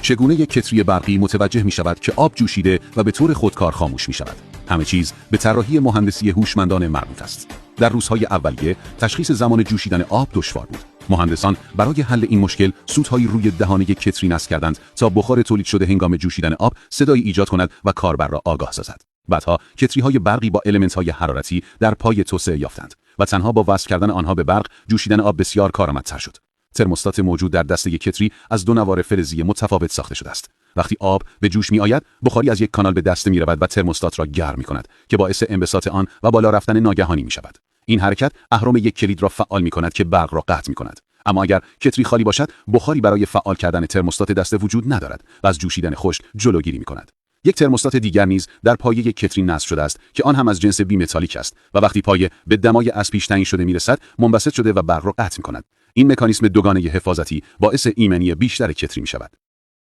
چگونه یک کتری برقی متوجه می‌شود که آب جوشیده و به طور خودکار خاموش می‌شود؟ همه چیز به طراحی مهندسی هوشمندانه مربوط است. در روزهای اولیه تشخیص زمان جوشیدن آب دشوار بود. مهندسان برای حل این مشکل سوت‌هایی روی دهانه کتری نصب کردند تا بخار تولید شده هنگام جوشیدن آب صدایی ایجاد کند و کاربر را آگاه سازد. بعدها کتری‌های برقی با المنت‌های حرارتی در پای توسعه یافتند و تنها با وصل کردن آنها به برق جوشیدن آب بسیار کارآمدتر شد. ترموستات موجود در دسته کتری از دو نوار فلزی متفاوت ساخته شده است. وقتی آب به جوش می آید، بخاری از یک کانال به دسته می رود و ترموستات را گرم می کند که باعث انبساط آن و بالا رفتن ناگهانی می شود. این حرکت اهرم یک کلید را فعال می کند که برق را قطع می کند. اما اگر کتری خالی باشد، بخاری برای فعال کردن ترموستات دسته وجود ندارد و از جوشیدن خشک جلوگیری می کند. یک ترموستات دیگر نیز در پایه یک کتری نصب شده است که آن هم از جنس بی متالیک است و وقتی پایه به دمای از پیش تعیین شده میرسد منبسط شده و برق را قطع می‌کند. این مکانیسم دوگانه حفاظتی باعث ایمنی بیشتر کتری می‌شود.